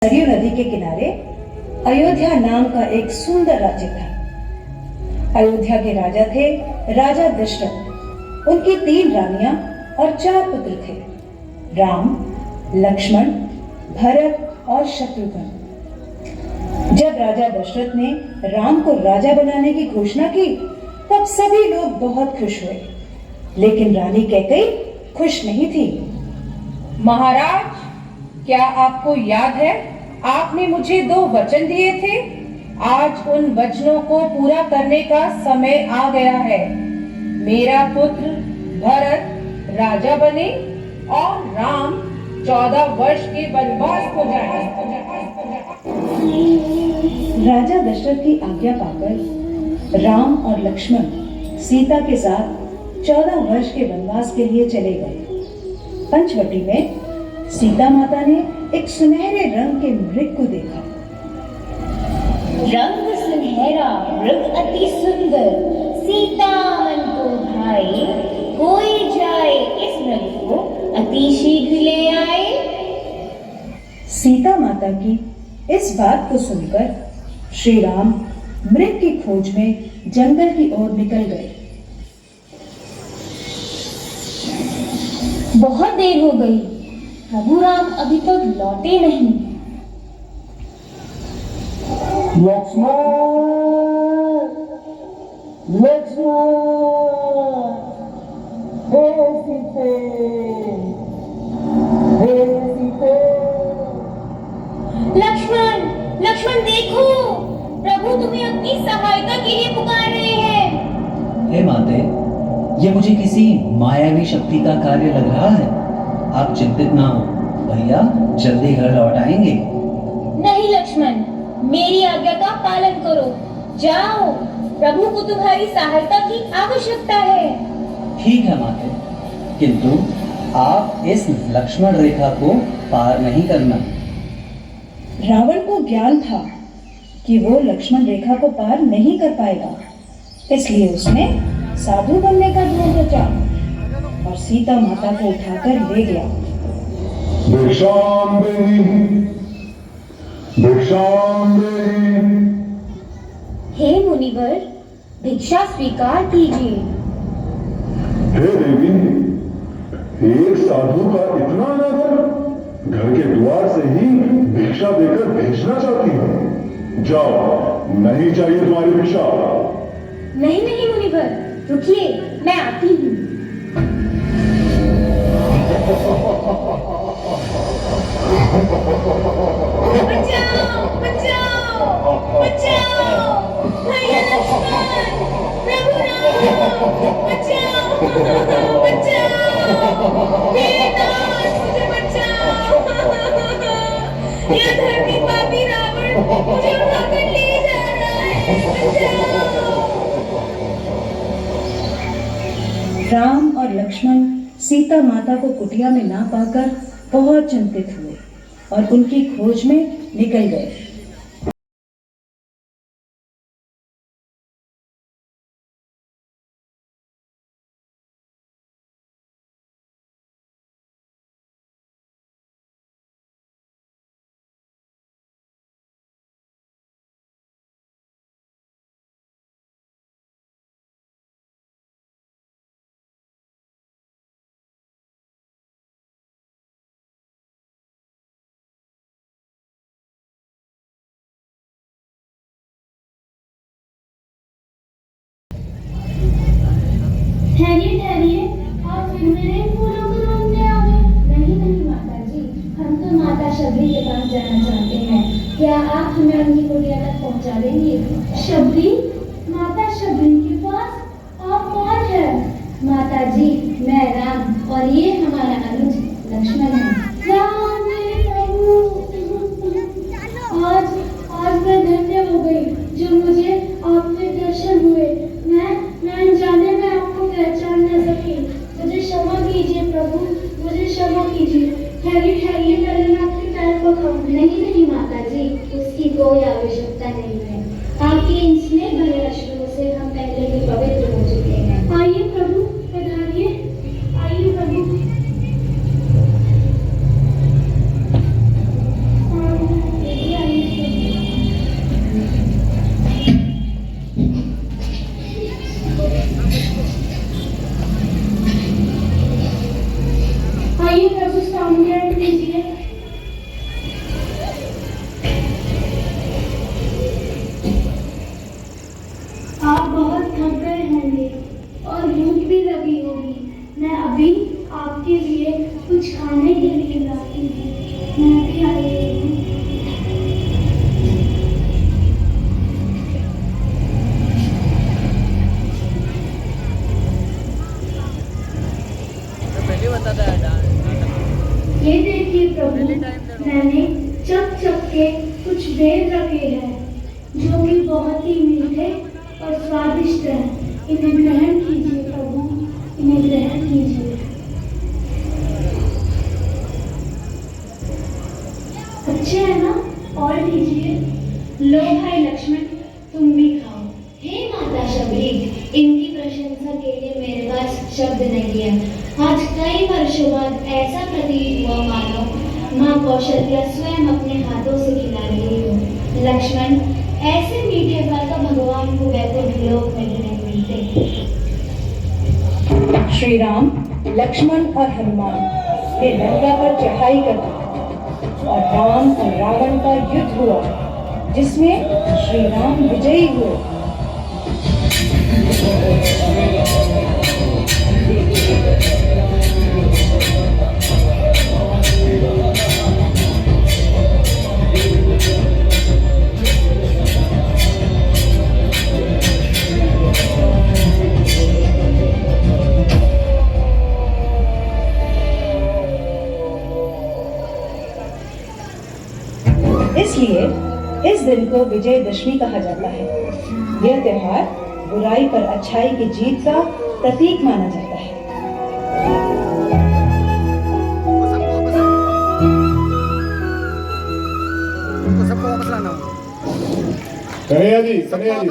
सरयू नदी के किनारे अयोध्या नाम का एक सुंदर राज्य था। अयोध्या के राजा थे राजा दशरथ। उनकी 3 रानियां और 4 पुत्र थे, राम, लक्ष्मण, भरत और शत्रुघ्न। जब राजा दशरथ ने राम को राजा बनाने की घोषणा की तब सभी लोग बहुत खुश हुए, लेकिन रानी कैकेयी खुश नहीं थी। महाराज, क्या आपको याद है आपने मुझे 2 वचन दिए थे? आज उन वचनों को पूरा करने का समय आ गया है। मेरा पुत्र भरत राजा बने और राम 14 वर्ष के वनवास को जाए। राजा दशरथ की आज्ञा पाकर राम और लक्ष्मण सीता के साथ 14 वर्ष के वनवास के लिए चले गए। पंचवटी में सीता माता ने एक सुनहरे रंग के मृग को देखा। रंग सुनहरा, मृग अति सुंदर, सीता मन को भाए, कोई जाए इस मृग को अति शीघ्र ले आए। सीता माता की इस बात को सुनकर श्री राम मृग की खोज में जंगल की ओर निकल गए। बहुत देर हो गई, प्रभु राम अभी तक लौटे नहीं। लक्ष्मण, लक्ष्मण, हे सीते, हे सीते। लक्ष्मण, लक्ष्मण देखो, प्रभु तुम्हें अपनी सहायता के लिए पुकार रहे हैं। हे माते, ये मुझे किसी मायावी शक्ति का कार्य लग रहा है। आप चिंतित ना हो, भैया जल्दी घर लौट आएंगे। नहीं लक्ष्मण, मेरी आज्ञा का पालन करो। जाओ, प्रभु को तुम्हारी सहायता की आवश्यकता है। ठीक है माते, किंतु आप इस लक्ष्मण रेखा को पार नहीं करना। रावण को ज्ञान था कि वो लक्ष्मण रेखा को पार नहीं कर पाएगा, इसलिए उसने साधु बनने का ढोंग रचा और सीता माता को उठाकर ले गया। भिक्षाम देहि, भिक्षाम देहि। हे मुनिवर, भिक्षा स्वीकार कीजिए। हे देवी, एक साधु का इतना अनादर, घर के द्वार से ही भिक्षा देकर भेजना चाहती हो। जाओ, नहीं चाहिए तुम्हारी भिक्षा। नहीं नहीं मुनिवर, रुकिए, मैं आती हूँ। बचाओ, बचाओ, बचाओ, भैया लक्ष्मण, प्रभु राम, बचाओ, बचाओ, मेरे नाथ, मुझे बचाओ। यह धर्मी पापी रावण मुझे उठाकर ले जा रहा है, बचाओ। राम और लक्ष्मण सीता माता को कुटिया में ना पाकर बहुत चिंतित हुए और उनकी खोज में निकल गए। ठहरिए ठहरिए, आप फिर मेरे फूलों को ढूंढने आ गए। नहीं नहीं माता जी, हम तो माता शबरी के पास जाना चाहते हैं। क्या आप हमें उनकी कुटिया तक पहुंचा देंगे? शबरी? माता शबरी के पास? आप कौन है? माता जी, मैं राम और ये हमारा अनुज लक्ष्मण है। राम मेरे प्रभु, आज मैं धन्य हो गई जो मुझे आपके दर्शन हुए। मैं अनजाने में आपको पहचान न सकी। मुझे क्षमा कीजिए प्रभु, मुझे क्षमा कीजिए। ठहरिए ठहरिए, पहले मैं आपके पैर पकड़ूं। नहीं नहीं माता जी, उसकी कोई आवश्यकता नहीं है। आपके इन स्नेह भरे अश्रुओं से हम पहले ही पवित्र हो चुके हैं। आइए प्रभु, पधारिए, आइए प्रभु। के कुछ वेद रखे हैं जो कि बहुत ही मीठे और स्वादिष्ट हैं। इन्हें ग्रहण कीजिए प्रभु, इन्हें ग्रहण कीजिए। अच्छे है ना? और लीजिए। लो भाई लक्ष्मण, तुम भी खाओ। हे माता शबरी, इनकी प्रशंसा के लिए मेरे पास शब्द नहीं है। आज कई वर्षों बाद ऐसा प्रतीत हुआ मानो माँ कौशल्या स्वयं अपने हाथों से खिला रही हो। लक्ष्मण, ऐसे मीठे फल तो भगवान को वैकुंठ लोक में भी नहीं मिलते। श्री राम, लक्ष्मण और हनुमान ये लंका पर चढ़ाई करते और राम और रावण का युद्ध हुआ जिसमें श्री राम विजयी हुए। इसलिए इस दिन को विजयदशमी कहा जाता है। यह त्योहार बुराई पर अच्छाई की जीत का प्रतीक माना जाता है। कन्हैया जी, कन्हैया जी,